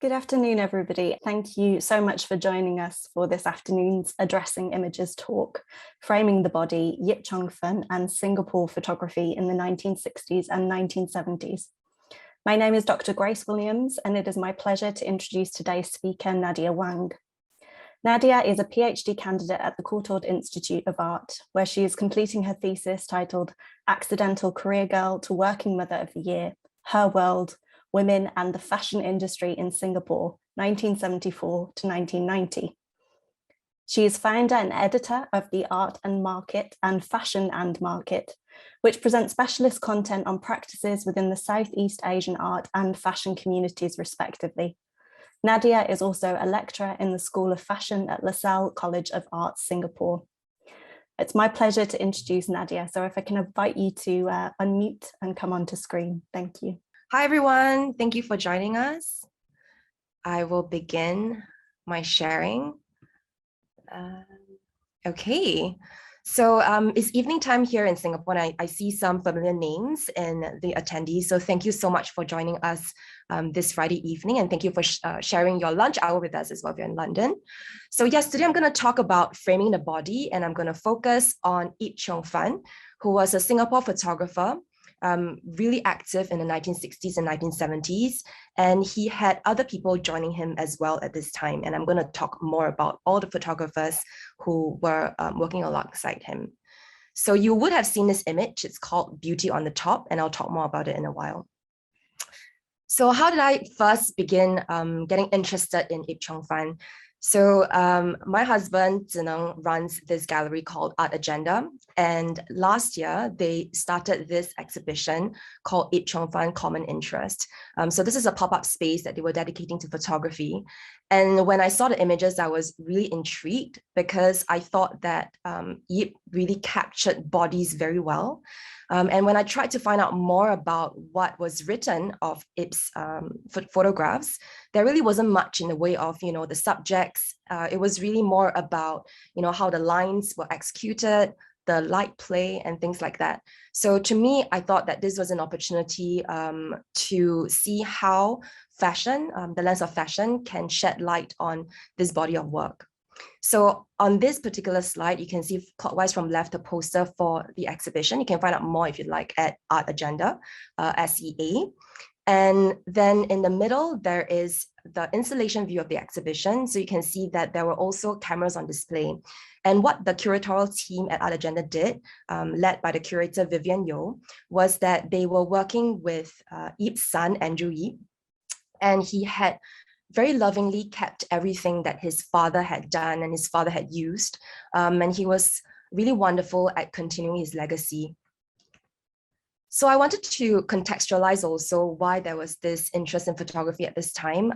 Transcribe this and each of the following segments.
Good afternoon, everybody. Thank you so much for joining us for this afternoon's Addressing Images talk, Framing the Body, Yip Chung Fun and Singapore Photography in the 1960s and 1970s. My name is Dr. Grace Williams, and it is my pleasure to introduce today's speaker, Nadia Wang. Nadia is a PhD candidate at the Courtauld Institute of Art, where she is completing her thesis titled Accidental Career Girl to Working Mother of the Year, Her World, Women and the Fashion Industry in Singapore, 1974 to 1990. She is founder and editor of The Art and Market and Fashion and Market, which presents specialist content on practices within the Southeast Asian art and fashion communities, respectively. Nadia is also a lecturer in the School of Fashion at LaSalle College of Art, Singapore. It's my pleasure to introduce Nadia. So if I can invite you to unmute and come onto screen. Thank you. Hi, everyone. Thank you for joining us. I will begin my sharing. Okay. So it's evening time here in Singapore, and I see some familiar names in the attendees. So thank you so much for joining us this Friday evening, and thank you for sharing your lunch hour with us as well if you're in London. So yes, today I'm going to talk about framing the body, and I'm going to focus on Yip Chung Fun, who was a Singapore photographer, really active in the 1960s and 1970s, and he had other people joining him as well at this time. And I'm going to talk more about all the photographers who were working alongside him. So you would have seen this image. It's called Beauty on the Top, and I'll talk more about it in a while. So how did I first begin getting interested in Yip Chung Fun? So my husband, Zineng, runs this gallery called Art Agenda. And last year, they started this exhibition called Yip Chung Fun Common Interest. So this is a pop-up space that they were dedicating to photography. And when I saw the images, I was really intrigued because I thought that Yip really captured bodies very well. And when I tried to find out more about what was written of Yip's photographs, there really wasn't much in the way of, the subjects. It was really more about, how the lines were executed, the light play and things like that. So to me, I thought that this was an opportunity to see how fashion, the lens of fashion, can shed light on this body of work. So on this particular slide, you can see clockwise from left the poster for the exhibition. You can find out more if you'd like at Art Agenda, SEA. And then in the middle, there is the installation view of the exhibition. So you can see that there were also cameras on display. And what the curatorial team at Art Agenda did, led by the curator Vivian Yeo, was that they were working with Yip's son, Andrew Yip, and he had very lovingly kept everything that his father had done and his father had used. And he was really wonderful at continuing his legacy. So I wanted to contextualize also why there was this interest in photography at this time.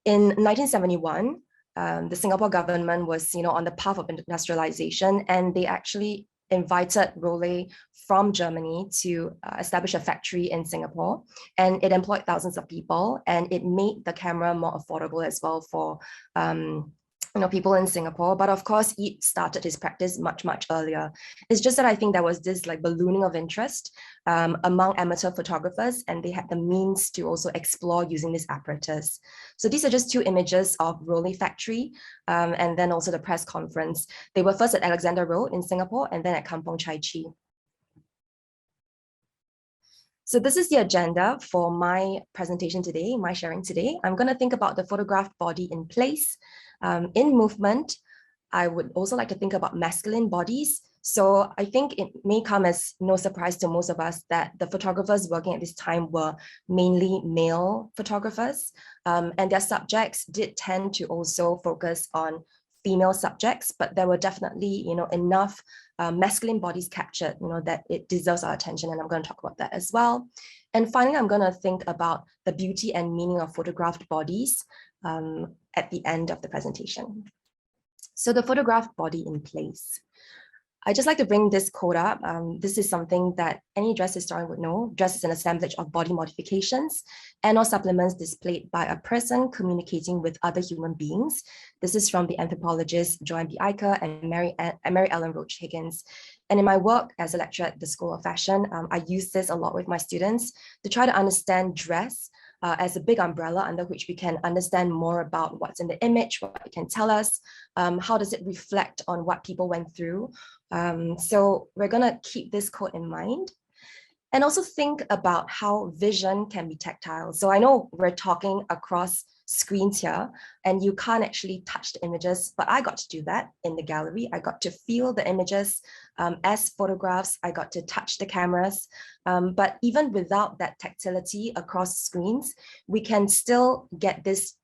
In 1971, the Singapore government was, on the path of industrialization, and they actually invited Rollei from Germany to establish a factory in Singapore, and it employed thousands of people, and it made the camera more affordable as well for people in Singapore. But of course, Yip started his practice much, much earlier. It's just that I think there was this ballooning of interest among amateur photographers, and they had the means to also explore using this apparatus. So these are just two images of Rollei factory, and then also the press conference. They were first at Alexandra Road in Singapore, and then at Kampong Chai Chee. So this is the agenda for my presentation today, my sharing today. I'm going to think about the photographed body in place, in movement. I would also like to think about masculine bodies. So I think it may come as no surprise to most of us that the photographers working at this time were mainly male photographers, and their subjects did tend to also focus on female subjects, but there were definitely, enough masculine bodies captured, that it deserves our attention, and I'm going to talk about that as well. And finally, I'm going to think about the beauty and meaning of photographed bodies at the end of the presentation. So the photographed body in place. I just like to bring this quote up. This is something that any dress historian would know. Dress is an assemblage of body modifications and or supplements displayed by a person communicating with other human beings. This is from the anthropologists Joanne B. Iker and Mary Ellen Roach Higgins. And in my work as a lecturer at the School of Fashion, I use this a lot with my students to try to understand dress as a big umbrella under which we can understand more about what's in the image, what it can tell us, how does it reflect on what people went through. So we're gonna keep this quote in mind. And also think about how vision can be tactile. So I know we're talking across screens here and you can't actually touch the images, but I got to do that in the gallery. I got to feel the images as photographs. I got to touch the cameras. But even without that tactility across screens, we can still get this,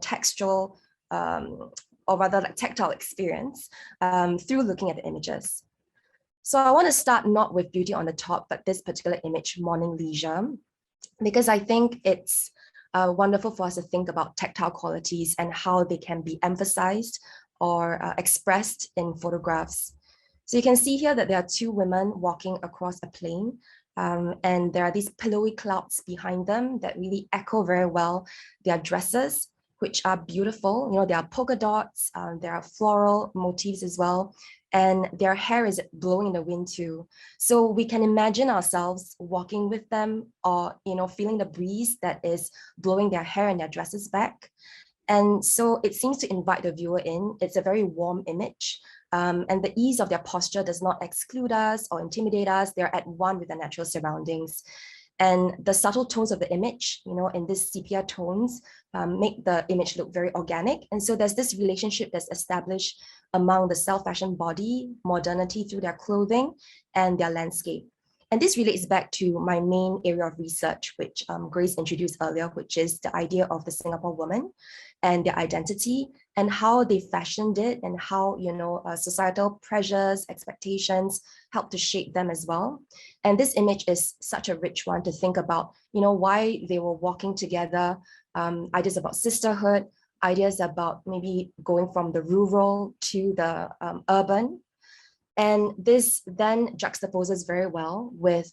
textual or rather like tactile experience through looking at the images. So I want to start not with Beauty on the Top, but this particular image, Morning Leisure, because I think it's wonderful for us to think about tactile qualities and how they can be emphasized or expressed in photographs. So you can see here that there are two women walking across a plain, and there are these pillowy clouds behind them that really echo very well their dresses, which are beautiful. There are polka dots, there are floral motifs as well, and their hair is blowing in the wind too. So we can imagine ourselves walking with them or, feeling the breeze that is blowing their hair and their dresses back. And so it seems to invite the viewer in. It's a very warm image. And the ease of their posture does not exclude us or intimidate us. They're at one with their natural surroundings. And the subtle tones of the image, in this sepia tones, make the image look very organic. And so there's this relationship that's established among the self-fashioned body, modernity through their clothing, and their landscape. And this relates back to my main area of research, which Grace introduced earlier, which is the idea of the Singapore woman and their identity and how they fashioned it and how, societal pressures, expectations help to shape them as well. And this image is such a rich one to think about, why they were walking together, ideas about sisterhood, ideas about maybe going from the rural to the urban. And this then juxtaposes very well with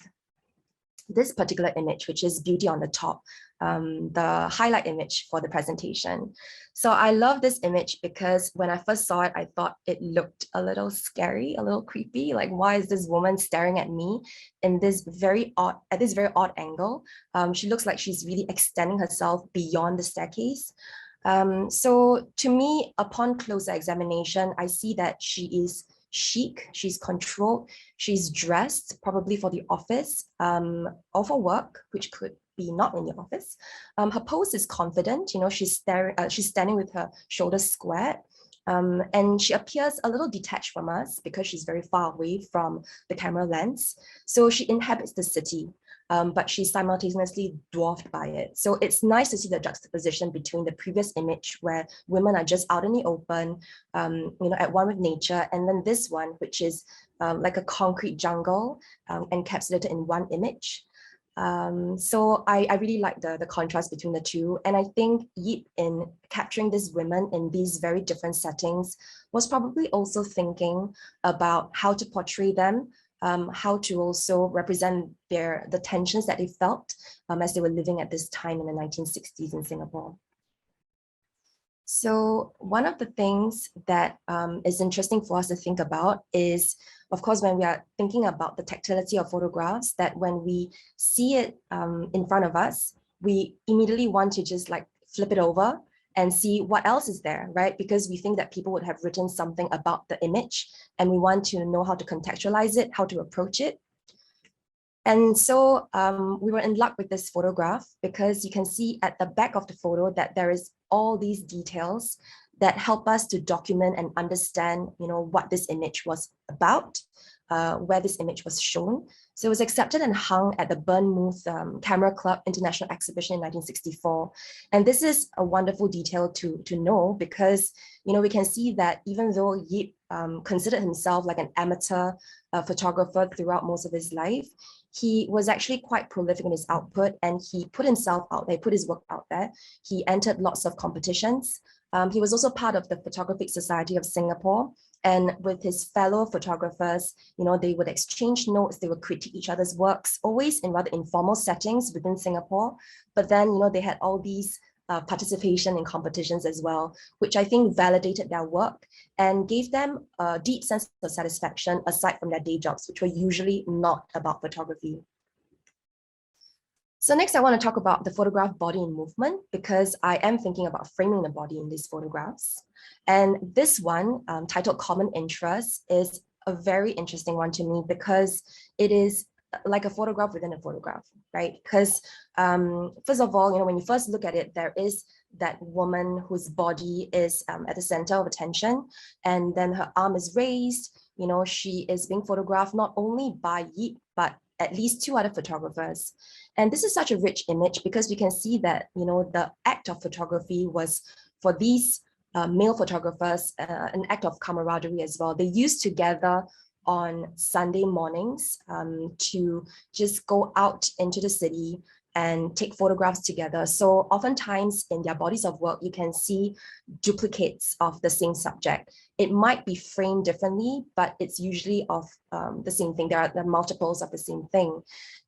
this particular image, which is Beauty on the Top, the highlight image for the presentation. So I love this image because when I first saw it, I thought it looked a little scary, a little creepy. Like, why is this woman staring at me in this very odd angle? She looks like she's really extending herself beyond the staircase. So to me, upon closer examination, I see that she is chic, she's controlled, she's dressed probably for the office or for work, which could be not in the office. Her pose is confident, she's standing with her shoulders squared. And she appears a little detached from us because she's very far away from the camera lens. So she inhabits the city, but she's simultaneously dwarfed by it. So it's nice to see the juxtaposition between the previous image where women are just out in the open, at one with nature, and then this one, which is like a concrete jungle encapsulated in one image. So I really like the contrast between the two. And I think Yip, in capturing these women in these very different settings, was probably also thinking about how to portray them, how to also represent the tensions that they felt as they were living at this time in the 1960s in Singapore. So one of the things that is interesting for us to think about is, of course, when we are thinking about the tactility of photographs, that when we see it in front of us, we immediately want to just like flip it over and see what else is there, right? Because we think that people would have written something about the image and we want to know how to contextualize it, how to approach it. And so we were in luck with this photograph because you can see at the back of the photo that there is all these details that help us to document and understand, what this image was about, where this image was shown. So it was accepted and hung at the Bournemouth Camera Club International Exhibition in 1964. And this is a wonderful detail to know because, we can see that even though Yip considered himself like an amateur photographer throughout most of his life, he was actually quite prolific in his output and he put himself out there, put his work out there. He entered lots of competitions. He was also part of the Photographic Society of Singapore. And with his fellow photographers, they would exchange notes, they would critique each other's works, always in rather informal settings within Singapore. But then, they had all these participation in competitions as well, which I think validated their work and gave them a deep sense of satisfaction aside from their day jobs, which were usually not about photography. So next I want to talk about the photograph body in movement, because I am thinking about framing the body in these photographs. And this one, titled Common Interest, is a very interesting one to me because it is like a photograph within a photograph, right? Because first of all, when you first look at it, there is that woman whose body is at the center of attention, and then her arm is raised. She is being photographed not only by Yip, but at least 2 other photographers. And this is such a rich image because we can see that, the act of photography was, for these male photographers, an act of camaraderie as well. They used to gather on Sunday mornings to just go out into the city and take photographs together. So oftentimes in their bodies of work, you can see duplicates of the same subject. It might be framed differently, but it's usually of the same thing. There are multiples of the same thing.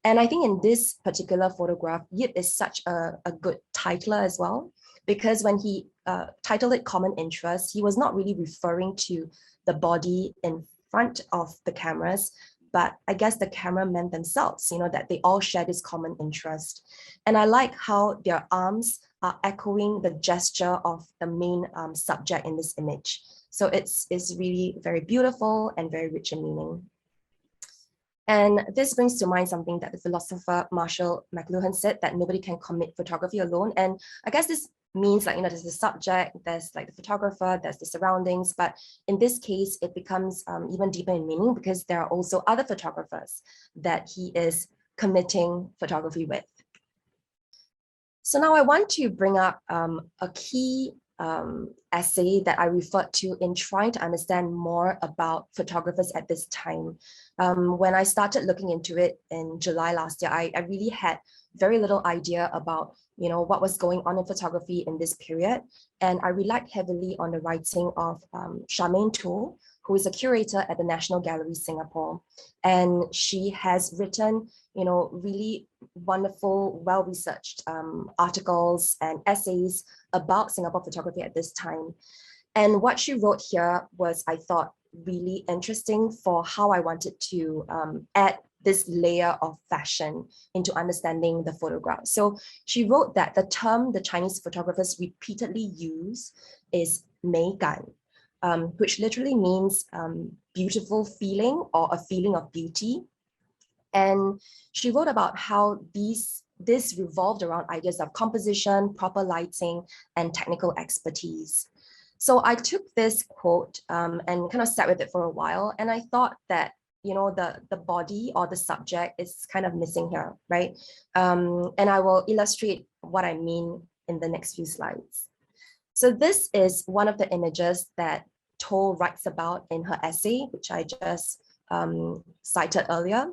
And I think in this particular photograph, Yip is such a good titler as well, because when he titled it Common Interest, he was not really referring to the body in front of the cameras, but I guess the cameramen themselves, that they all share this common interest. And I like how their arms are echoing the gesture of the main subject in this image. So it's really very beautiful and very rich in meaning. And this brings to mind something that the philosopher Marshall McLuhan said, that nobody can commit photography alone. And I guess this means there's the subject, there's the photographer, there's the surroundings, but in this case, it becomes even deeper in meaning because there are also other photographers that he is committing photography with. So now I want to bring up a key essay that I referred to in trying to understand more about photographers at this time. When I started looking into it in July last year, I really had very little idea about what was going on in photography in this period. And I relied heavily on the writing of Charmaine To, who is a curator at the National Gallery Singapore. And she has written, really wonderful, well-researched articles and essays about Singapore photography at this time. And what she wrote here was, I thought, really interesting for how I wanted to add this layer of fashion into understanding the photograph. So she wrote that the term the Chinese photographers repeatedly use is 美感, which literally means beautiful feeling or a feeling of beauty. And she wrote about how this revolved around ideas of composition, proper lighting, and technical expertise. So I took this quote and kind of sat with it for a while, and I thought that the body or the subject is kind of missing here, right? And I will illustrate what I mean in the next few slides. So this is one of the images that To writes about in her essay, which I just cited earlier.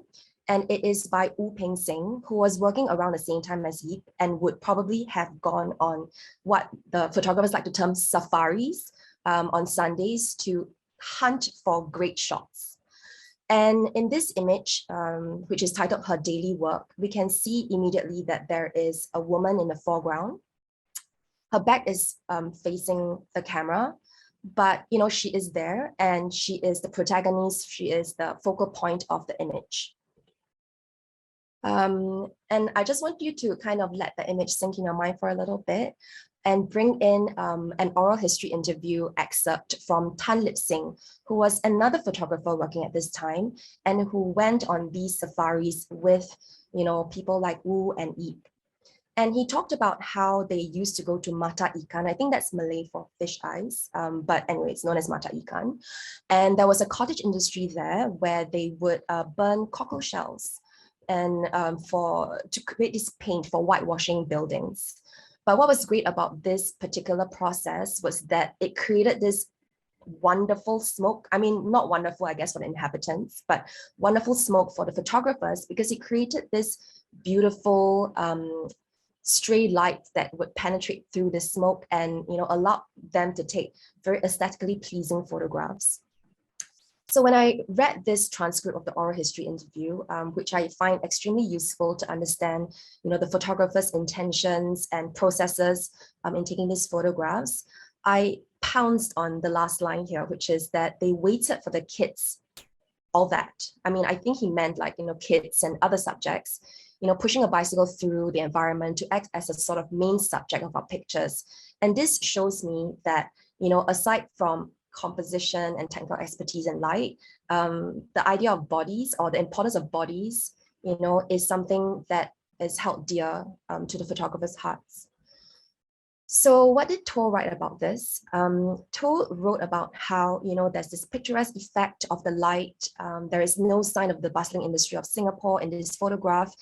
And it is by Wu Ping Sing, who was working around the same time as Yip and would probably have gone on what the photographers like to term safaris on Sundays to hunt for great shots. And in this image, which is titled Her Daily Work, we can see immediately that there is a woman in the foreground. Her back is facing the camera, but she is there and she is the protagonist. She is the focal point of the image. And I just want you to kind of let the image sink in your mind for a little bit and bring in an oral history interview excerpt from Tan Lip Sing, who was another photographer working at this time and who went on these safaris with people like Wu and Yip. And he talked about how they used to go to mata ikan. I think that's Malay for fish eyes, but anyway, it's known as mata ikan. And there was a cottage industry there where they would burn cockle shells and to create this paint for whitewashing buildings. But what was great about this particular process was that it created this wonderful smoke. I mean, not wonderful, I guess, for the inhabitants, but wonderful smoke for the photographers, because it created this beautiful stray lights that would penetrate through the smoke and allow them to take very aesthetically pleasing photographs. So when I read this transcript of the oral history interview, which I find extremely useful to understand, the photographer's intentions and processes in taking these photographs, I pounced on the last line here, which is that they waited for the kids, all that. I mean, I think he meant kids and other subjects. pushing a bicycle through the environment to act as a sort of main subject of our pictures. And this shows me that, aside from composition and technical expertise in light, the idea of bodies or the importance of bodies, is something that is held dear to the photographers' hearts. So what did To write about this? To wrote about how, there's this picturesque effect of the light. There is no sign of the bustling industry of Singapore in this photograph,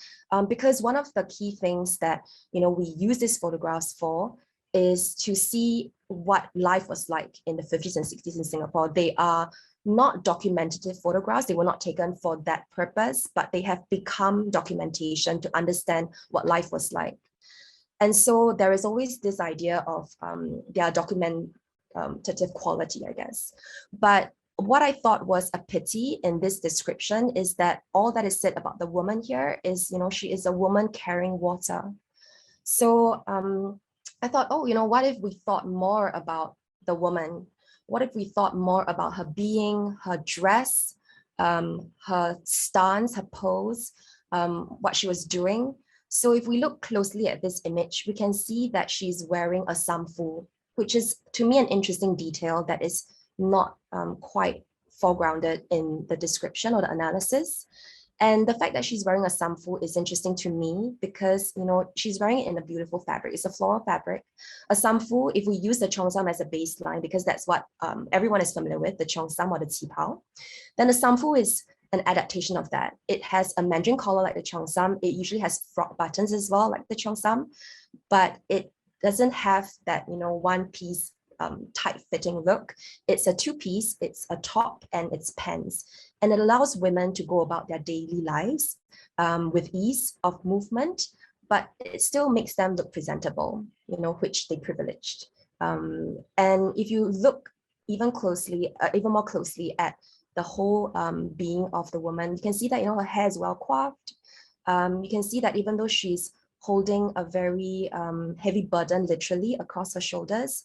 because one of the key things that, we use these photographs for is to see what life was like in the 50s and 60s in Singapore. They are not documentative photographs. They were not taken for that purpose, but they have become documentation to understand what life was like. And so there is always this idea of their documentative quality, I guess. But what I thought was a pity in this description is that all that is said about the woman here is, she is a woman carrying water. So I thought, what if we thought more about the woman? What if we thought more about her being, her dress, her stance, her pose, what she was doing? So if we look closely at this image, we can see that she's wearing a samfu, which is, to me, an interesting detail that is not quite foregrounded in the description or the analysis. And the fact that she's wearing a samfu is interesting to me because, she's wearing it in a beautiful fabric. It's a floral fabric. A samfu, if we use the cheongsam as a baseline, because that's what everyone is familiar with, the cheongsam or the qipao, then the samfu is an adaptation of that. It has a Mandarin collar like the cheongsam. It usually has frog buttons as well, like the cheongsam, but it doesn't have that, one piece tight-fitting look. It's a two-piece, it's a top and it's pants. And it allows women to go about their daily lives with ease of movement, but it still makes them look presentable, which they privileged. And if you look even more closely at the whole being of the woman, you can see that, her hair is well coiffed. You can see that even though she's holding a very heavy burden, literally, across her shoulders,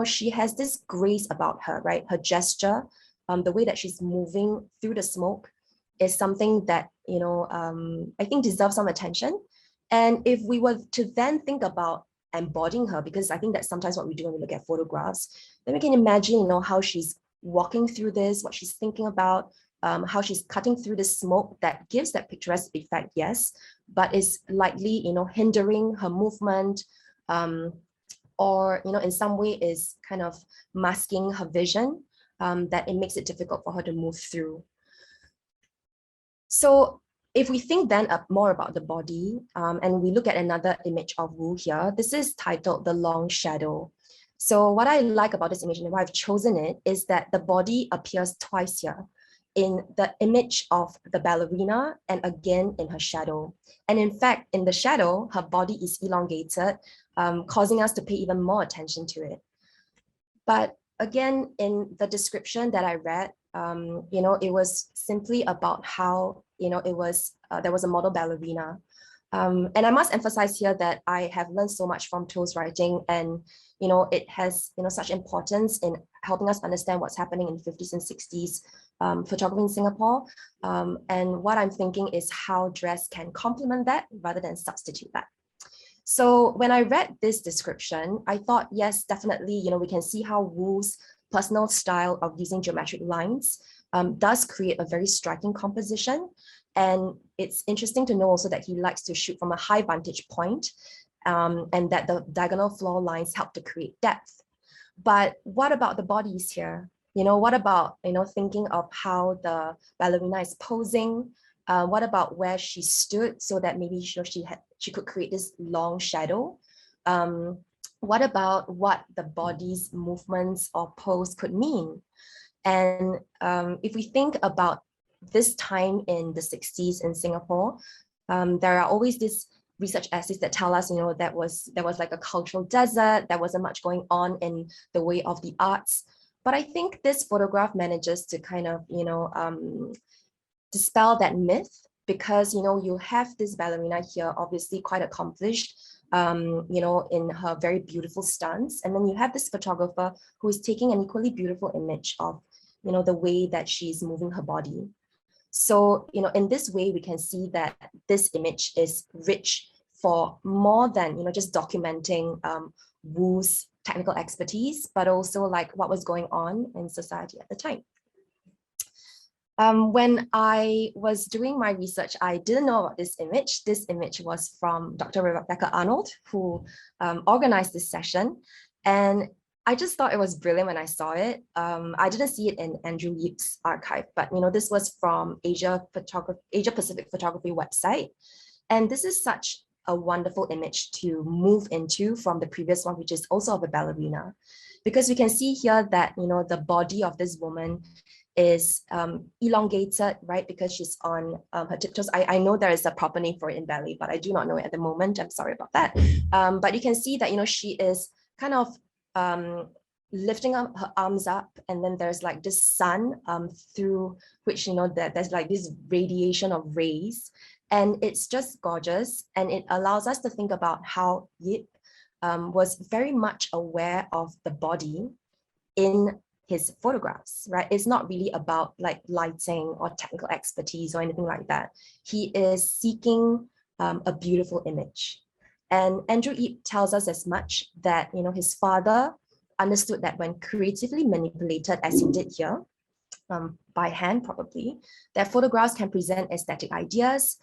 she has this grace about her, right? Her gesture, the way that she's moving through the smoke is something that, I think deserves some attention. And if we were to then think about embodying her, because I think that's sometimes what we do when we look at photographs, then we can imagine, how she's walking through this, what she's thinking about, how she's cutting through the smoke that gives that picturesque effect, yes, but is likely, hindering her movement, or, in some way is kind of masking her vision, that it makes it difficult for her to move through. So if we think then more about the body, and we look at another image of Wu here, this is titled The Long Shadow. So what I like about this image and why I've chosen it is that the body appears twice here, in the image of the ballerina and again in her shadow. And in fact, in the shadow, her body is elongated, causing us to pay even more attention to it. But again, in the description that I read, it was simply about how, it was, there was a model ballerina. And I must emphasize here that I have learned so much from To's writing, and it has such importance in helping us understand what's happening in the 50s and 60s photography in Singapore. And what I'm thinking is how dress can complement that rather than substitute that. So when I read this description, I thought, yes, definitely, we can see how Wu's personal style of using geometric lines does create a very striking composition. And it's interesting to know also that he likes to shoot from a high vantage point, and that the diagonal floor lines help to create depth. But what about the bodies here? What about, thinking of how the ballerina is posing? What about where she stood so that maybe she could create this long shadow? What about what the body's movements or pose could mean? And if we think about this time in the 60s in Singapore, there are always these research essays that tell us, there was like a cultural desert, there wasn't much going on in the way of the arts. But I think this photograph manages to kind of, dispel that myth, because, you have this ballerina here, obviously quite accomplished, in her very beautiful stance. And then you have this photographer who is taking an equally beautiful image of, the way that she's moving her body. So, in this way, we can see that this image is rich for more than, just documenting Wu's technical expertise, but also like what was going on in society at the time. When I was doing my research, I didn't know about this image. This image was from Dr. Rebecca Arnold, who organized this session. And I just thought it was brilliant when I saw it. I didn't see it in Andrew Yip's archive, but this was from Asia Pacific Photography website. And this is such a wonderful image to move into from the previous one, which is also of a ballerina, because we can see here that the body of this woman is elongated, right? Because she's on her tiptoes. I know there is a proper name for it in ballet, but I do not know it at the moment. I'm sorry about that. But you can see that she is kind of lifting up her arms up, and then there's like this sun through which there's like this radiation of rays, and it's just gorgeous, and it allows us to think about how Yip was very much aware of the body in his photographs, right? It's not really about like lighting or technical expertise or anything like that. He is seeking a beautiful image. And Andrew Yip tells us as much that, his father understood that when creatively manipulated, as he did here, by hand probably, that photographs can present aesthetic ideas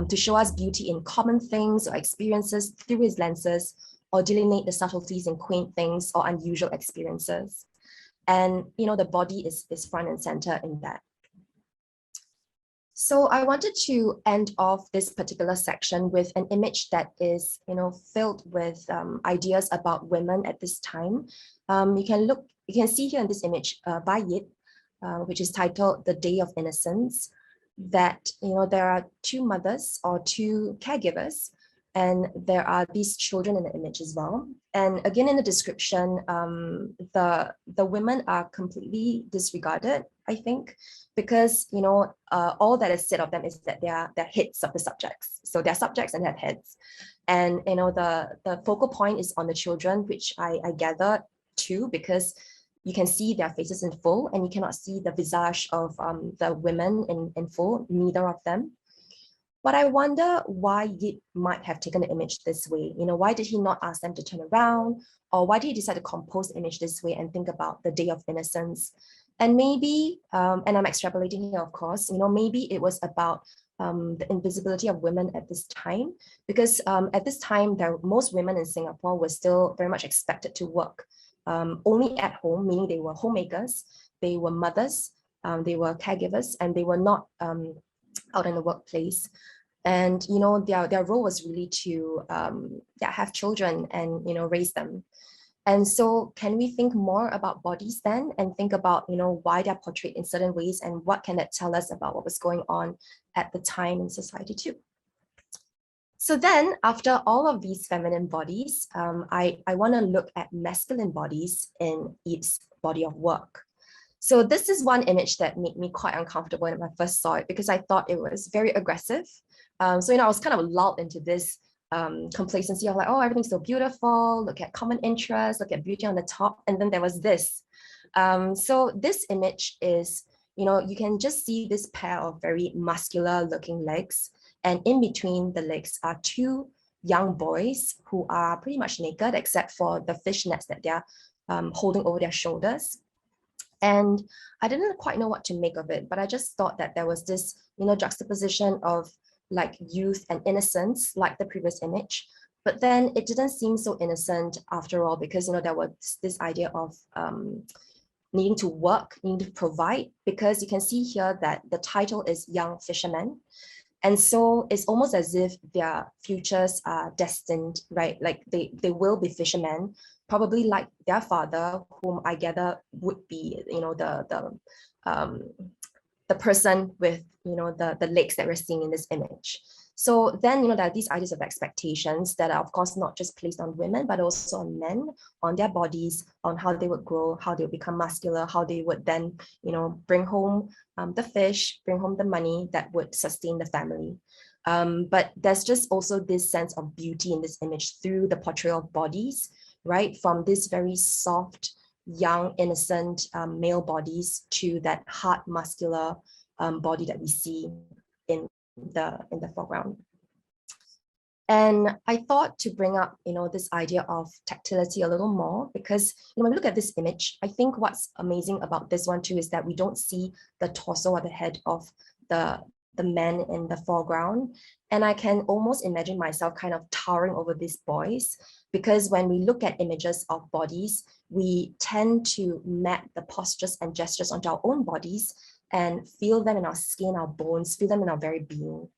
to show us beauty in common things or experiences through his lenses, or delineate the subtleties in quaint things or unusual experiences. And the body is front and center in that. So I wanted to end off this particular section with an image that is filled with ideas about women at this time. You can see here in this image by Yip, which is titled The Day of Innocence, that there are two mothers or two caregivers, and there are these children in the image as well. And again, in the description, the women are completely disregarded, I think, because all that is said of them is that they're heads of the subjects. So they're subjects and they have heads. And the focal point is on the children, which I gathered too, because you can see their faces in full, and you cannot see the visage of the women in full, neither of them. But I wonder why Yip might have taken the image this way. Why did he not ask them to turn around? Or why did he decide to compose the image this way and think about the Day of Innocence? And maybe, and I'm extrapolating here, of course, maybe it was about the invisibility of women at this time, because at this time, most women in Singapore were still very much expected to work only at home, meaning they were homemakers, they were mothers, they were caregivers, and they were not out in the workplace. And their role was really to have children and raise them. And so can we think more about bodies then, and think about why they're portrayed in certain ways, and what can that tell us about what was going on at the time in society too? So then, after all of these feminine bodies, I want to look at masculine bodies in Yip's body of work. So this is one image that made me quite uncomfortable when I first saw it, because I thought it was very aggressive. So I was kind of lulled into this complacency of like, oh, everything's so beautiful, look at common interests, look at beauty on the top. And then there was this. So this image is, you can just see this pair of very muscular looking legs. And in between the legs are two young boys who are pretty much naked, except for the fishnets that they're holding over their shoulders. And I didn't quite know what to make of it, but I just thought that there was this, juxtaposition of like youth and innocence, like the previous image. But then it didn't seem so innocent after all, because, there was this idea of needing to work, needing to provide, because you can see here that the title is Young Fishermen. And so it's almost as if their futures are destined, right? Like they will be fishermen, probably like their father, whom I gather would be, the person with, the legs that we're seeing in this image. So then, there are these ideas of expectations that are, of course, not just placed on women, but also on men, on their bodies, on how they would grow, how they would become muscular, how they would then, bring home the fish, bring home the money that would sustain the family. But there's just also this sense of beauty in this image through the portrayal of bodies, right? From this very soft, young, innocent male bodies to that hard, muscular, body that we see in the foreground. And I thought to bring up, this idea of tactility a little more, because when we look at this image, I think what's amazing about this one too is that we don't see the torso or the head of the man in the foreground. And I can almost imagine myself kind of towering over these boys, because when we look at images of bodies, we tend to map the postures and gestures onto our own bodies and feel them in our skin, our bones, feel them in our very being.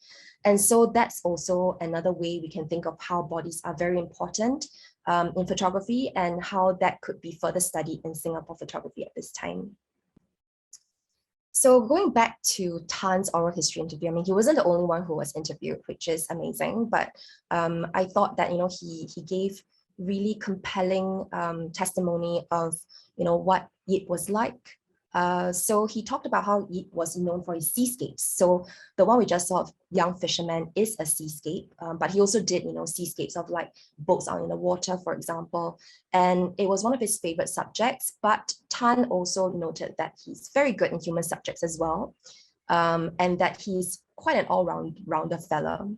And so that's also another way we can think of how bodies are very important in photography, and how that could be further studied in Singapore photography at this time. So going back to Tan's oral history interview, I mean, he wasn't the only one who was interviewed, which is amazing, but I thought that, he gave really compelling testimony of, what it was like. So he talked about how Yip was known for his seascapes. So the one we just saw of Young Fisherman is a seascape, but he also did, seascapes of like boats out in the water, for example. And it was one of his favorite subjects, but Tan also noted that he's very good in human subjects as well, and that he's quite an all-rounder fellow,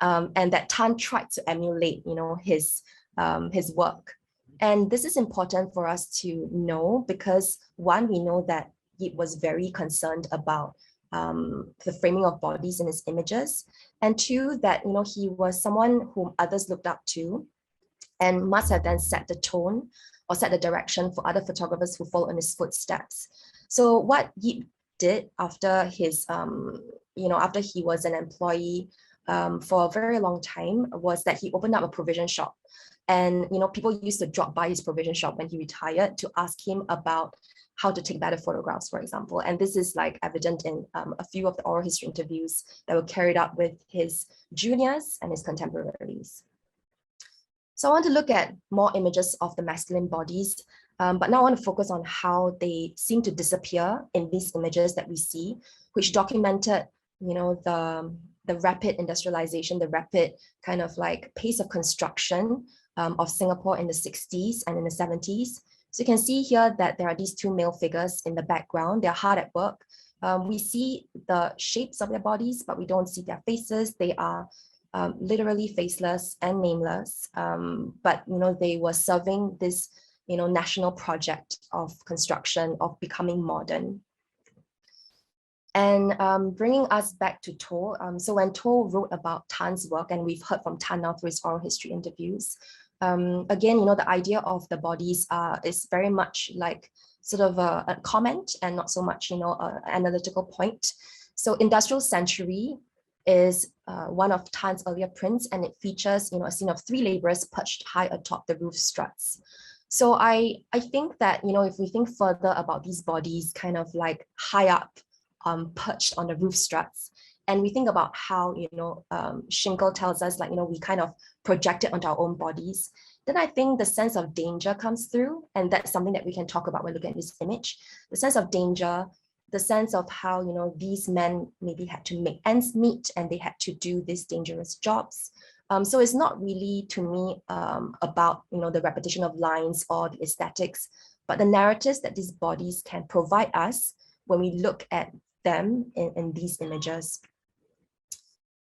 and that Tan tried to emulate, his work. And this is important for us to know, because one, we know that Yip was very concerned about the framing of bodies in his images, and two, that he was someone whom others looked up to and must have then set the tone or set the direction for other photographers who followed in his footsteps. So what Yip did after his, after he was an employee for a very long time, was that he opened up a provision shop. And people used to drop by his provision shop when he retired to ask him about how to take better photographs, for example. And this is like evident in a few of the oral history interviews that were carried out with his juniors and his contemporaries. So I want to look at more images of the masculine bodies, but now I want to focus on how they seem to disappear in these images that we see, which documented, the rapid industrialization, the rapid kind of like pace of construction of Singapore in the 60s and in the 70s. So you can see here that there are these two male figures in the background. They're hard at work. We see the shapes of their bodies, but we don't see their faces. They are literally faceless and nameless. But they were serving this national project of construction, of becoming modern. And bringing us back to To, so when To wrote about Tan's work, and we've heard from Tan now through his oral history interviews, again, the idea of the bodies is very much like sort of a comment and not so much, an analytical point. So Industrial Century is one of Tan's earlier prints, and it features, a scene of three laborers perched high atop the roof struts. So I think that, if we think further about these bodies kind of like high up, perched on the roof struts, and we think about how Schinkel tells us, like, we kind of project it onto our own bodies, then I think the sense of danger comes through, and that's something that we can talk about when looking at this image. The sense of danger, the sense of how these men maybe had to make ends meet, and they had to do these dangerous jobs. So it's not really, to me, about the repetition of lines or the aesthetics, but the narratives that these bodies can provide us when we look at them in these images.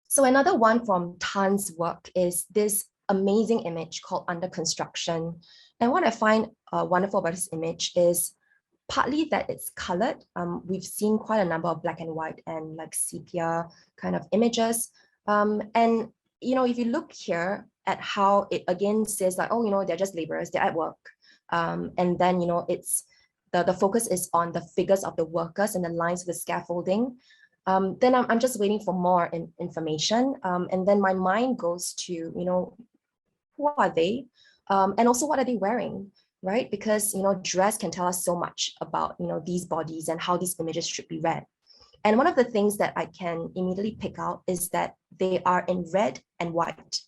So another one from Tan's work is this amazing image called Under Construction. And what I find wonderful about this image is partly that it's colored. We've seen quite a number of black and white and like sepia kind of images. And if you look here at how it again says like, oh, they're just laborers, they're at work. And then, it's the focus is on the figures of the workers and the lines of the scaffolding. Then I'm just waiting for more information. And then my mind goes to, who are they? And also what are they wearing, right? Because, dress can tell us so much about, these bodies and how these images should be read. And one of the things that I can immediately pick out is that they are in red and white.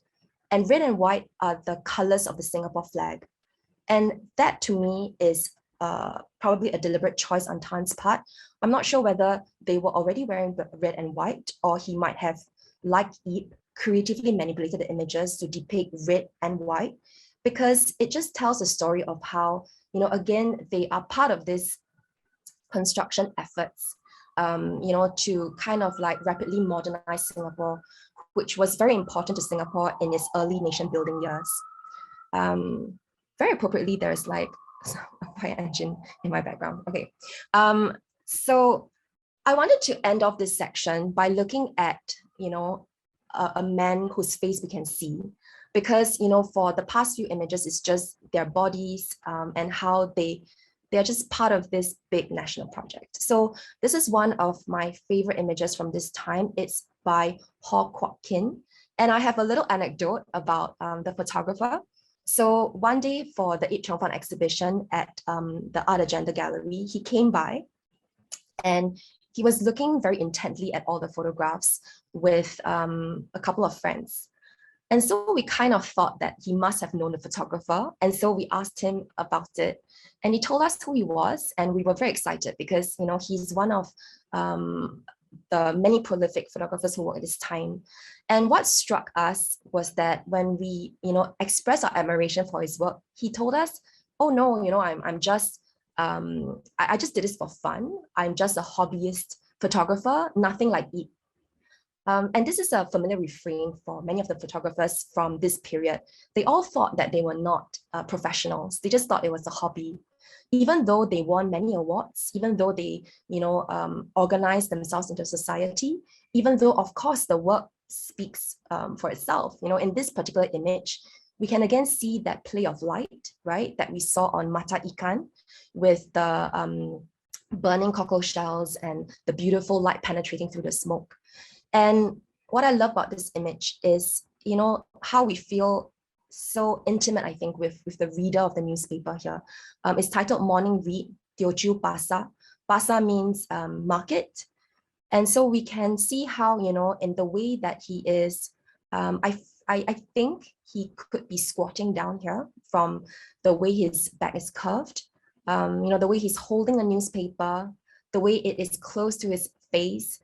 And red and white are the colors of the Singapore flag. And that to me is probably a deliberate choice on Tan's part. I'm not sure whether they were already wearing red and white, or he might have, like Yip, creatively manipulated the images to depict red and white, because it just tells a story of how, again, they are part of this construction efforts. to kind of like rapidly modernize Singapore, which was very important to Singapore in its early nation building years. Very appropriately, there's like a fire engine in my background. Okay, so I wanted to end off this section by looking at, a man whose face we can see, because, for the past few images, it's just their bodies and how they're just part of this big national project. So this is one of my favorite images from this time. It's by Ho Kwok Kin. And I have a little anecdote about the photographer. So one day for the Yip Chung Fun exhibition at the Art Agenda Gallery, he came by and he was looking very intently at all the photographs with a couple of friends. And so we kind of thought that he must have known the photographer. And so we asked him about it. And he told us who he was. And we were very excited because, he's one of the many prolific photographers who worked at this time. And what struck us was that when we, expressed our admiration for his work, he told us, oh no, I'm just, I just did this for fun. I'm just a hobbyist photographer, nothing like it. And this is a familiar refrain for many of the photographers from this period. They all thought that they were not professionals. They just thought it was a hobby. Even though they won many awards, even though they, organized themselves into society, even though, of course, the work speaks for itself. In this particular image, we can again see that play of light, right, that we saw on Mata Ikan with the burning cockle shells and the beautiful light penetrating through the smoke. And what I love about this image is, how we feel so intimate, I think, with the reader of the newspaper here. It's titled Morning Read, Teochew Pasar. Pasar means market. And so we can see how, in the way that he is, I think he could be squatting down here from the way his back is curved, the way he's holding a newspaper, the way it is close to his face,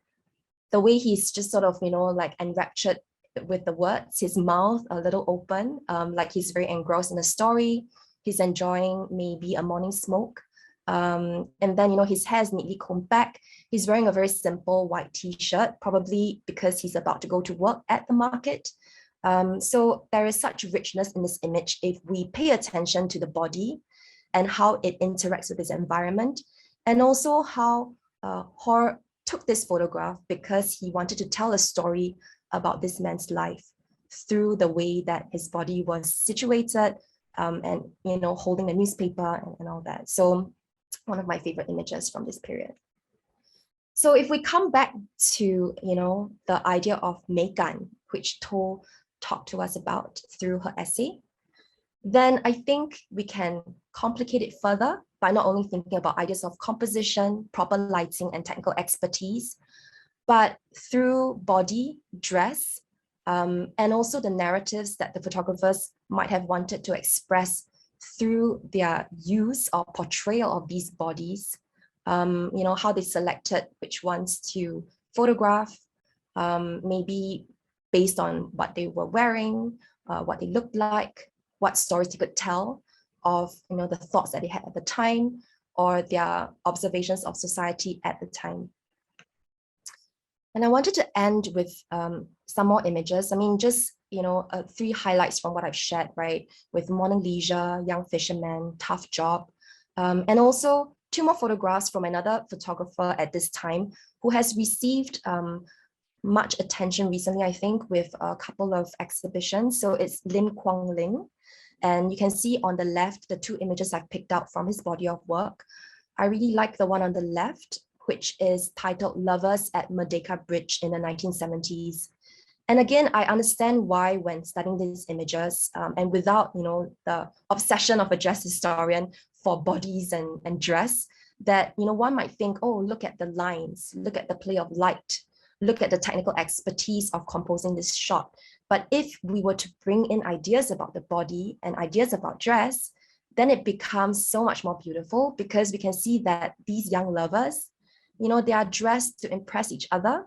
the way he's just sort of, like enraptured with the words, his mouth a little open, like he's very engrossed in the story. He's enjoying maybe a morning smoke. And then, his hair is neatly combed back. He's wearing a very simple white t-shirt, probably because he's about to go to work at the market. So there is such richness in this image if we pay attention to the body and how it interacts with its environment, and also how Ho took this photograph because he wanted to tell a story about this man's life through the way that his body was situated and, holding a newspaper and all that. So one of my favorite images from this period. So if we come back to, the idea of Meigan, which To talked to us about through her essay, then I think we can complicate it further by not only thinking about ideas of composition, proper lighting, and technical expertise, but through body, dress, and also the narratives that the photographers might have wanted to express through their use or portrayal of these bodies, how they selected which ones to photograph, maybe based on what they were wearing, what they looked like, what stories they could tell of, the thoughts that they had at the time, or their observations of society at the time. And I wanted to end with some more images. I mean, just, 3 highlights from what I've shared, right? With Morning Leisure, Young Fisherman, Tough Job, and also 2 more photographs from another photographer at this time who has received much attention recently, I think, with a couple of exhibitions. So it's Lim Kwang Ling. And you can see on the left, the 2 images I've picked out from his body of work. I really like the one on the left, which is titled Lovers at Merdeka Bridge in the 1970s. And again, I understand why when studying these images, and without, the obsession of a dress historian for bodies and dress, that, one might think, oh, look at the lines, look at the play of light, look at the technical expertise of composing this shot. But if we were to bring in ideas about the body and ideas about dress, then it becomes so much more beautiful, because we can see that these young lovers, they are dressed to impress each other.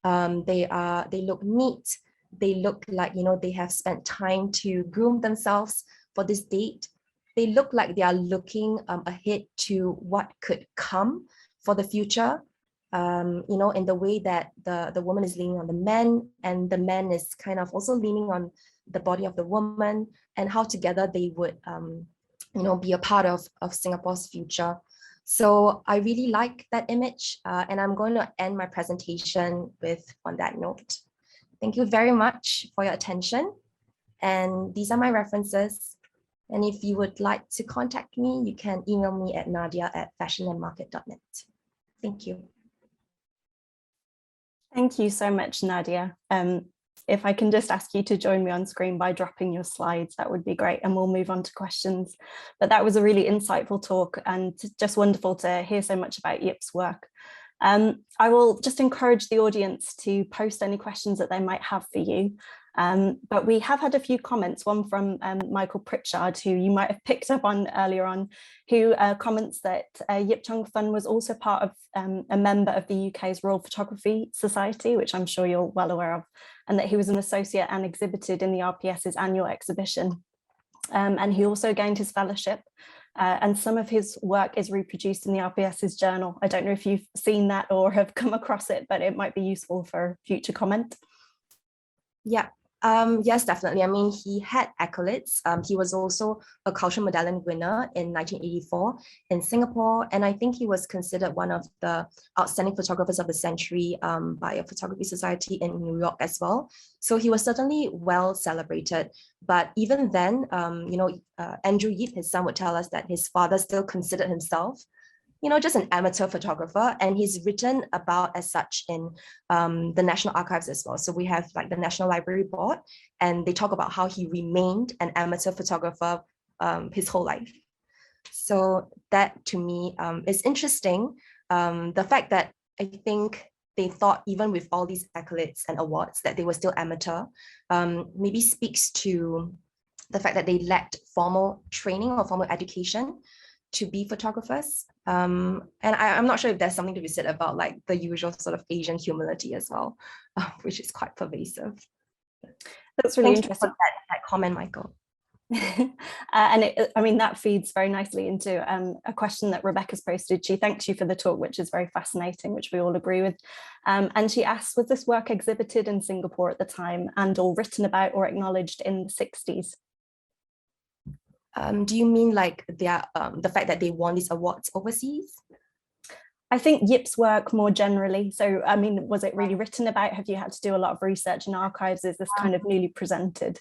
They look neat. They look like, they have spent time to groom themselves for this date. They look like they are looking ahead to what could come for the future. in the way that the woman is leaning on the man, and the man is kind of also leaning on the body of the woman, and how together they would, be a part of Singapore's future. So I really like that image, and I'm going to end my presentation on that note. Thank you very much for your attention. And these are my references. And if you would like to contact me, you can email me at nadia@fashionandmarket.net. Thank you. Thank you so much, Nadia. If I can just ask you to join me on screen by dropping your slides, that would be great, and we'll move on to questions. But that was a really insightful talk, and just wonderful to hear so much about Yip's work. I will just encourage the audience to post any questions that they might have for you. But we have had a few comments, one from Michael Pritchard, who you might have picked up on earlier on, who comments that Yip Chung Fun was also part of a member of the UK's Royal Photography Society, which I'm sure you're well aware of, and that he was an associate and exhibited in the RPS's annual exhibition. And he also gained his fellowship. And some of his work is reproduced in the RPS's journal. I don't know if you've seen that or have come across it, but it might be useful for future comment. Yeah. Yes, definitely. I mean, he had accolades. He was also a cultural medallion winner in 1984 in Singapore. And I think he was considered one of the outstanding photographers of the century by a photography society in New York as well. So he was certainly well celebrated. But even then, Andrew Yip, his son, would tell us that his father still considered himself just an amateur photographer, and he's written about as such in the National Archives as well. So we have like the National Library Board, and they talk about how he remained an amateur photographer his whole life. So that to me is interesting. The fact that I think they thought even with all these accolades and awards that they were still amateur, maybe speaks to the fact that they lacked formal training or formal education to be photographers. And I'm not sure if there's something to be said about like the usual sort of Asian humility as well, which is quite pervasive. That's really Thank interesting. You for that comment, Michael. I mean, that feeds very nicely into a question that Rebecca's posted. She thanks you for the talk, which is very fascinating, which we all agree with. And she asks, was this work exhibited in Singapore at the time and or written about or acknowledged in the 60s? Do you mean like the fact that they won these awards overseas? I think Yip's work more generally. So, I mean, was it really written about? Have you had to do a lot of research in archives? Is this kind of newly presented?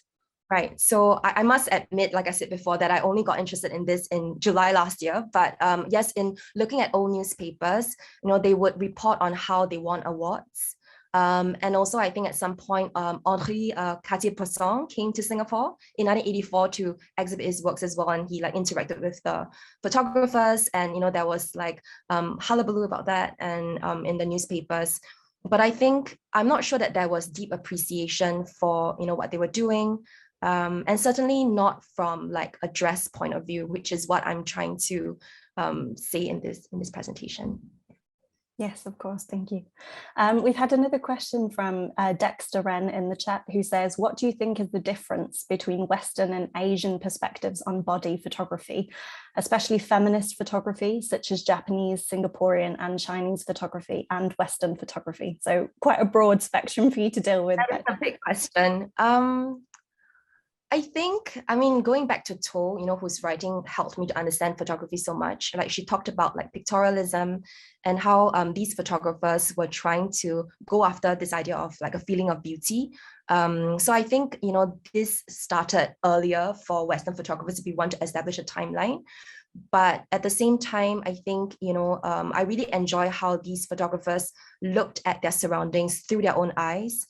Right. So I must admit, like I said before, that I only got interested in this in July last year. But yes, in looking at old newspapers, they would report on how they won awards. And also, I think at some point, Henri Cartier-Bresson came to Singapore in 1984 to exhibit his works as well, and he like interacted with the photographers, and there was like hullabaloo about that, and in the newspapers. But I think I'm not sure that there was deep appreciation for what they were doing, and certainly not from like a dress point of view, which is what I'm trying to say in this presentation. Yes, of course. Thank you. We've had another question from Dexter Wren in the chat, who says, what do you think is the difference between Western and Asian perspectives on body photography, especially feminist photography, such as Japanese, Singaporean and Chinese photography and Western photography? So quite a broad spectrum for you to deal with. That is a big question. I think, going back to To, whose writing helped me to understand photography so much. Like she talked about like pictorialism and how these photographers were trying to go after this idea of like a feeling of beauty. So I think, this started earlier for Western photographers if we want to establish a timeline. But at the same time, I think, I really enjoy how these photographers looked at their surroundings through their own eyes.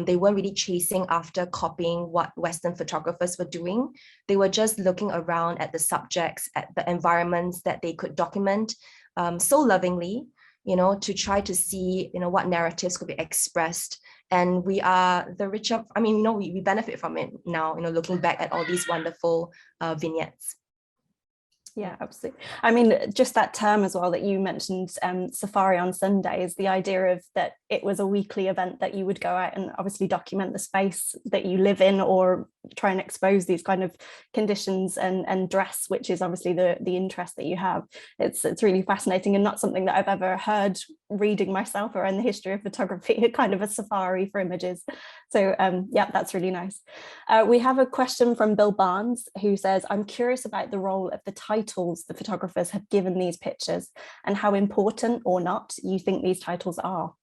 They weren't really chasing after copying what Western photographers were doing. They were just looking around at the subjects, at the environments that they could document so lovingly, to try to see, what narratives could be expressed. And we are the richer, we benefit from it now, looking back at all these wonderful vignettes. Yeah, absolutely. I mean, just that term as well that you mentioned, Safari on Sundays, the idea of that it was a weekly event that you would go out and obviously document the space that you live in, or try and expose these kind of conditions and dress, which is obviously the interest that you have. It's really fascinating, and not something that I've ever heard reading myself or in the history of photography, kind of a safari for images. So yeah, that's really nice. We have a question from Bill Barnes, who says, I'm curious about the role of the titles the photographers have given these pictures and how important or not you think these titles are.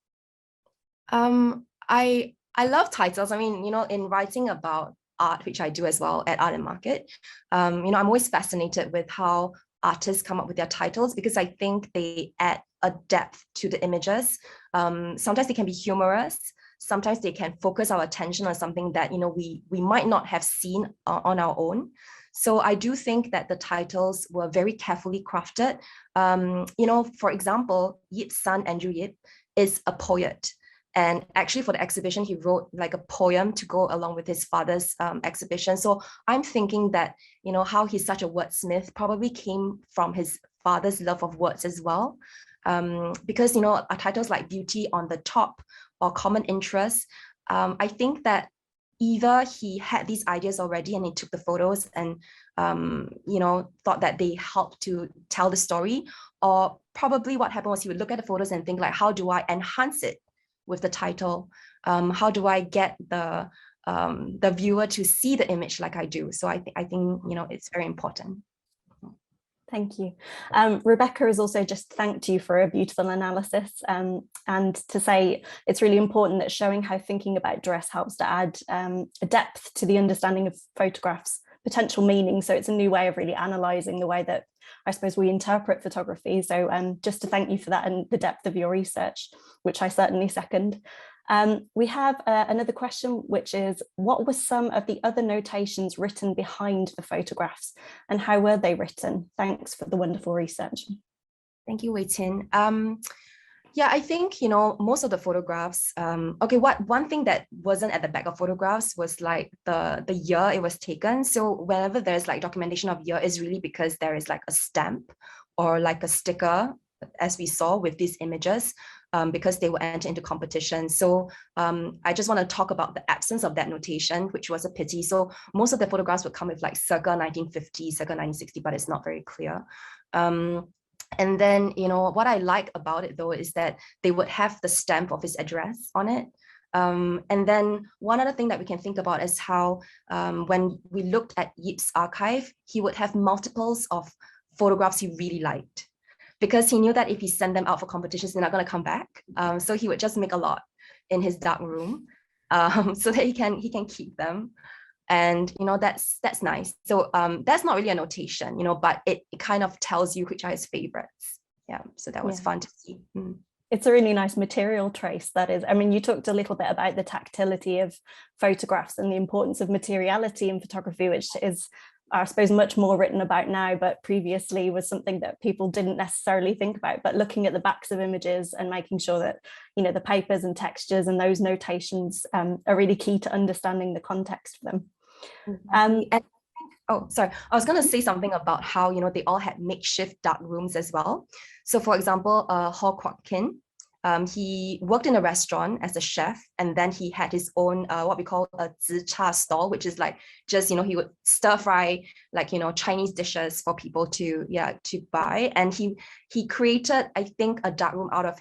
I love titles. I mean, in writing about art, which I do as well at Art and Market, I'm always fascinated with how artists come up with their titles, because I think they add a depth to the images. Sometimes they can be humorous. Sometimes they can focus our attention on something that we might not have seen on our own. So I do think that the titles were very carefully crafted. For example, Yip's son, Andrew Yip, is a poet. And actually for the exhibition, he wrote like a poem to go along with his father's exhibition. So I'm thinking that, how he's such a wordsmith probably came from his father's love of words as well. Because, titles like Beauty on the Top or Common Interest, I think that either he had these ideas already and he took the photos and, thought that they helped to tell the story, or probably what happened was he would look at the photos and think like, how do I enhance it with the title? How do I get the viewer to see the image like I do? So I think it's very important. Thank you. Rebecca has also just thanked you for a beautiful analysis, and to say it's really important that showing how thinking about dress helps to add a depth to the understanding of photographs' potential meaning. So it's a new way of really analysing the way that I suppose we interpret photography. So just to thank you for that and the depth of your research, which I certainly second. We have another question, which is, what were some of the other notations written behind the photographs and how were they written? Thanks for the wonderful research. Thank you, Wei Tin. Yeah, I think, most of the photographs, one thing that wasn't at the back of photographs was like the year it was taken. So whenever there's like documentation of year, is really because there is like a stamp or like a sticker, as we saw with these images, because they will enter into competition. So I just want to talk about the absence of that notation, which was a pity. So most of the photographs would come with like circa 1950, circa 1960, but it's not very clear. And then, what I like about it though, is that they would have the stamp of his address on it. And then one other thing that we can think about is how when we looked at Yip's archive, he would have multiples of photographs he really liked, because he knew that if he sent them out for competitions, they're not going to come back. So he would just make a lot in his dark room so that he can keep them. And that's nice. So that's not really a notation, but it kind of tells you which are his favorites. Yeah, so that was fun to see. It's a really nice material trace, that is. I mean, you talked a little bit about the tactility of photographs and the importance of materiality in photography, which is, I suppose, much more written about now, but previously was something that people didn't necessarily think about. But looking at the backs of images and making sure that, the papers and textures and those notations are really key to understanding the context for them. Oh, sorry. I was going to say something about how, they all had makeshift dark rooms as well. So for example, Ho Kwok Kin, he worked in a restaurant as a chef, and then he had his own what we call a zi cha stall, which is like just he would stir fry like Chinese dishes for people to buy. And he created, I think, a dark room out of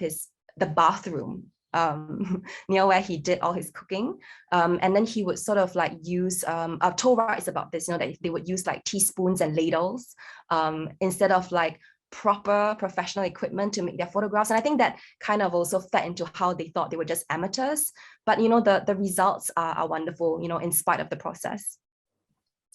the bathroom near where he did all his cooking, and then he would sort of like use Told writes about this, that they would use like teaspoons and ladles instead of like proper professional equipment to make their photographs. And I think that kind of also fed into how they thought they were just amateurs, but the results are wonderful, in spite of the process.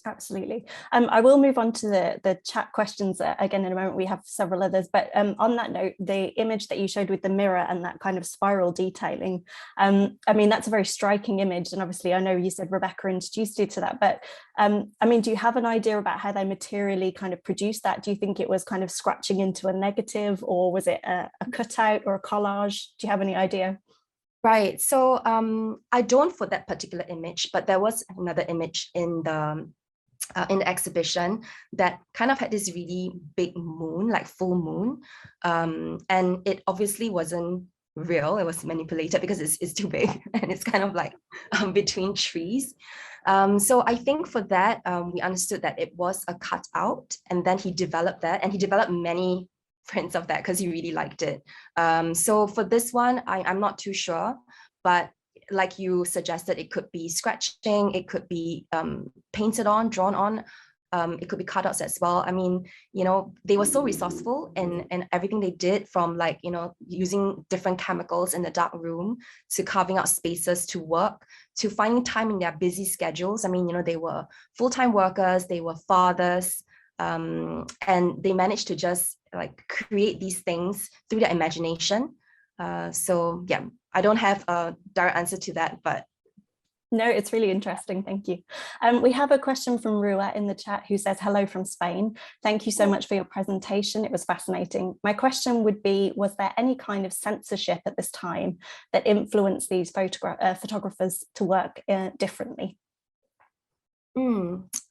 Absolutely. I will move on to the chat questions again in a moment. We have several others, but on that note, the image that you showed with the mirror and that kind of spiral detailing, I mean, that's a very striking image. And obviously, I know you said Rebecca introduced you to that, but I mean, do you have an idea about how they materially kind of produced that? Do you think it was kind of scratching into a negative, or was it a cutout or a collage? Do you have any idea? Right. So I don't for that particular image, but there was another image in in the exhibition that kind of had this really big moon, like full moon. And it obviously wasn't real, it was manipulated because it's too big and it's kind of like between trees. So I think for that, we understood that it was a cutout, and then he developed that, and he developed many prints of that because he really liked it. So for this one, I'm not too sure, but like you suggested, it could be scratching, it could be painted on, drawn on, it could be cutouts as well. I mean, you know, they were so resourceful in everything they did, from like, you know, using different chemicals in the dark room, to carving out spaces to work, to finding time in their busy schedules. I mean, you know, they were full-time workers, they were fathers, and they managed to just like create these things through their imagination. So yeah, I don't have a direct answer to that, but no, it's really interesting. Thank you. We have a question from Rua in the chat who says, hello from Spain. Thank you so much for your presentation. It was fascinating. My question would be, was there any kind of censorship at this time that influenced these photographers to work differently?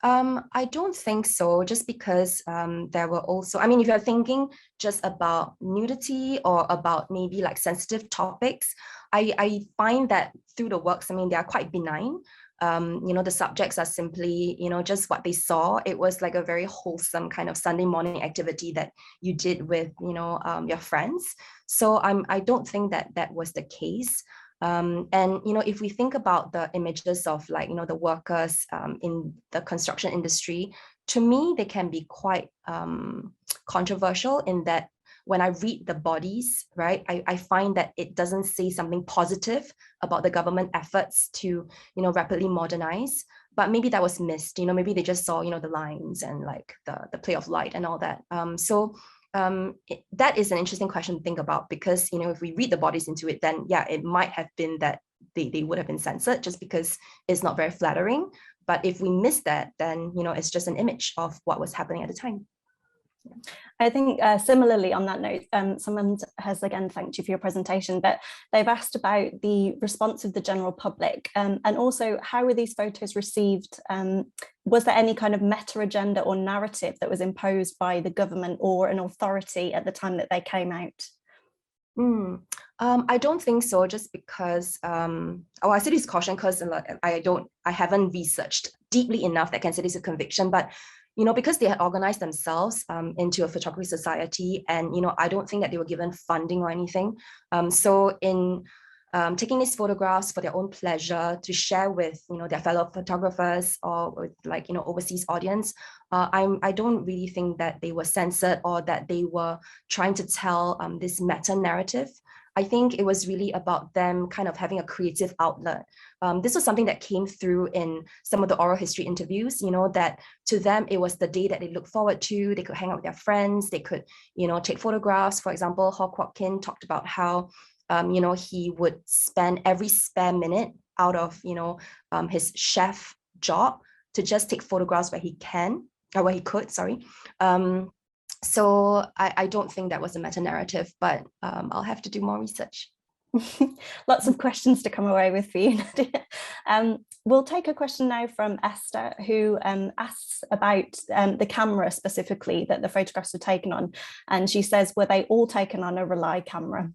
I don't think so, just because there were also, I mean, if you're thinking just about nudity or about maybe like sensitive topics, I find that through the works, I mean, they are quite benign. You know, the subjects are simply, you know, just what they saw. It was like a very wholesome kind of Sunday morning activity that you did with, you know, your friends. So I don't think that that was the case. And, you know, if we think about the images of like, you know, the workers in the construction industry, to me, they can be quite controversial in that when I read the bodies, right, I find that it doesn't say something positive about the government efforts to, you know, rapidly modernize, but maybe that was missed, you know, maybe they just saw, you know, the lines and like the play of light and all that. That is an interesting question to think about, because, you know, if we read the bodies into it, then yeah, it might have been that they would have been censored just because it's not very flattering. But if we miss that, then, you know, it's just an image of what was happening at the time. I think similarly on that note, someone has again thanked you for your presentation, but they've asked about the response of the general public, and also how were these photos received? Was there any kind of meta agenda or narrative that was imposed by the government or an authority at the time that they came out? I don't think so, just because, I say this caution because I haven't researched deeply enough that can say this is a conviction, but you know, because they had organized themselves into a photography society, and you know, I don't think that they were given funding or anything. So in taking these photographs for their own pleasure to share with, you know, their fellow photographers or with like, you know, overseas audience, I don't really think that they were censored or that they were trying to tell this meta narrative. I think it was really about them kind of having a creative outlet. This was something that came through in some of the oral history interviews, you know, that to them, it was the day that they looked forward to. They could hang out with their friends. They could, you know, take photographs. For example, Ho Kwok Kin talked about how, you know, he would spend every spare minute out of, you know, his chef job to just take photographs where he can, or where he could, sorry. So I don't think that was a meta narrative, but I'll have to do more research. Lots of questions to come away with for you, Nadia. We'll take a question now from Esther, who asks about the camera specifically that the photographs were taken on. And she says, were they all taken on a Rely camera?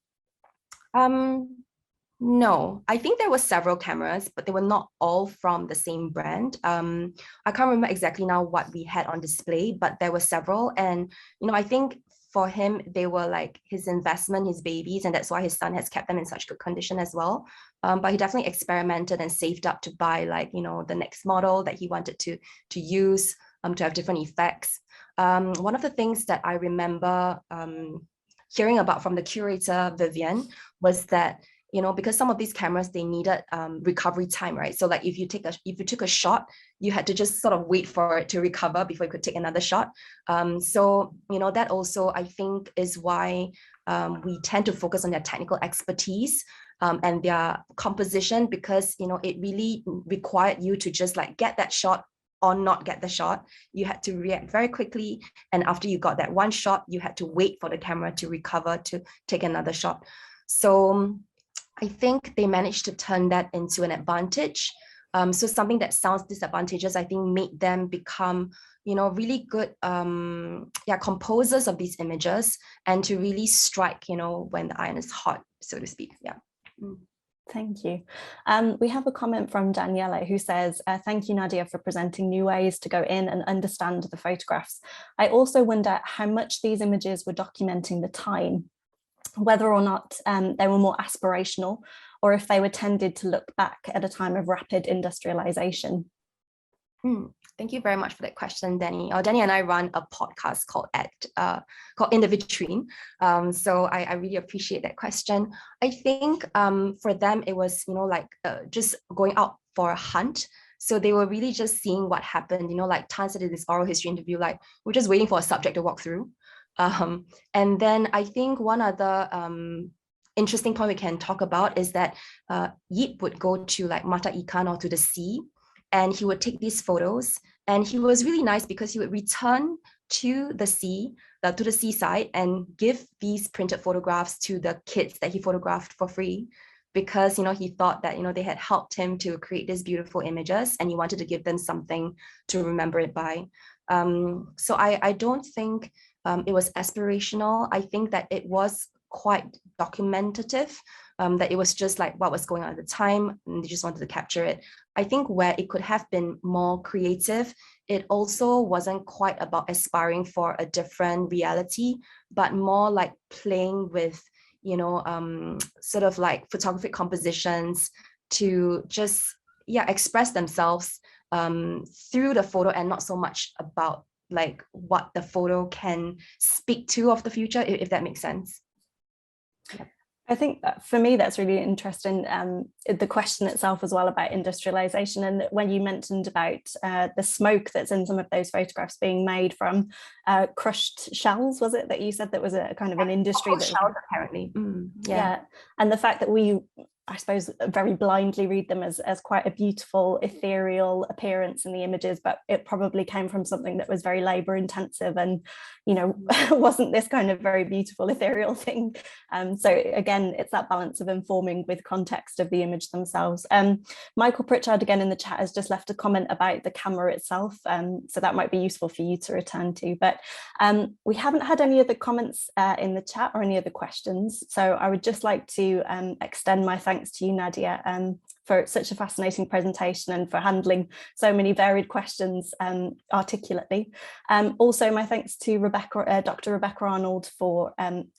No, I think there were several cameras, but they were not all from the same brand. I can't remember exactly now what we had on display, but there were several. And, you know, I think for him, they were like his investment, his babies, and that's why his son has kept them in such good condition as well. But he definitely experimented and saved up to buy like, you know, the next model that he wanted to use to have different effects. One of the things that I remember hearing about from the curator, Vivian, was that, you know, because some of these cameras, they needed recovery time, right? So like if you took a shot, you had to just sort of wait for it to recover before you could take another shot. So, you know, that also I think is why we tend to focus on their technical expertise and their composition, because, you know, it really required you to just like get that shot or not get the shot. You had to react very quickly. And after you got that one shot, you had to wait for the camera to recover to take another shot. So I think they managed to turn that into an advantage. So something that sounds disadvantageous, I think, made them become, really good composers of these images, and to really strike, when the iron is hot, so to speak. Yeah. Thank you. We have a comment from Daniela who says, thank you, Nadia, for presenting new ways to go in and understand the photographs. I also wonder how much these images were documenting the time, whether or not they were more aspirational, or if they were tended to look back at a time of rapid industrialization. Thank you very much for that question, Danny. Danny and I run a podcast called In the Vitrine. So I really appreciate that question. I think for them, it was, just going out for a hunt. So they were really just seeing what happened, like Tan said in this oral history interview, like we're just waiting for a subject to walk through. And then I think one other interesting point we can talk about is that Yip would go to like Mata Ikan or to the sea, and he would take these photos, and he was really nice because he would return to the seaside and give these printed photographs to the kids that he photographed for free, because he thought that they had helped him to create these beautiful images, and he wanted to give them something to remember it by. So I don't think it was aspirational. I think that it was quite documentative, that it was just like what was going on at the time, and they just wanted to capture it. I think where it could have been more creative, it also wasn't quite about aspiring for a different reality, but more like playing with, sort of like photographic compositions to just, express themselves through the photo, and not so much about like what the photo can speak to of the future, if that makes sense. Yeah. I think for me, that's really interesting, the question itself as well about industrialization. And when you mentioned about the smoke that's in some of those photographs being made from crushed shells, was it that you said that was a kind of an industry? That shells, apparently. Yeah. And the fact that we, I suppose, very blindly read them as quite a beautiful ethereal appearance in the images, but it probably came from something that was very labor intensive and, wasn't this kind of very beautiful ethereal thing. So again, it's that balance of informing with context of the image themselves. Michael Pritchard again in the chat has just left a comment about the camera itself. So that might be useful for you to return to, but we haven't had any other comments in the chat or any other questions. So I would just like to extend my thanks to you, Nadia, for such a fascinating presentation and for handling so many varied questions articulately. Also, my thanks to Dr. Rebecca Arnold for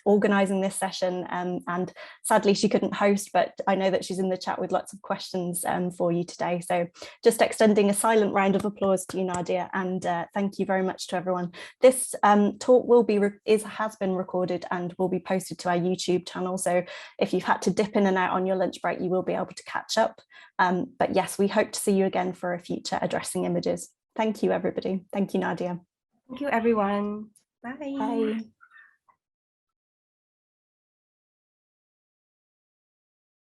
organising this session, and sadly she couldn't host, but I know that she's in the chat with lots of questions for you today. So just extending a silent round of applause to you, Nadia, and thank you very much to everyone. This talk has been recorded and will be posted to our YouTube channel. So if you've had to dip in and out on your lunch break, you will be able to catch up. But yes, we hope to see you again for a future Addressing Images. Thank you, everybody. Thank you, Nadia. Thank you, everyone. Bye. Bye.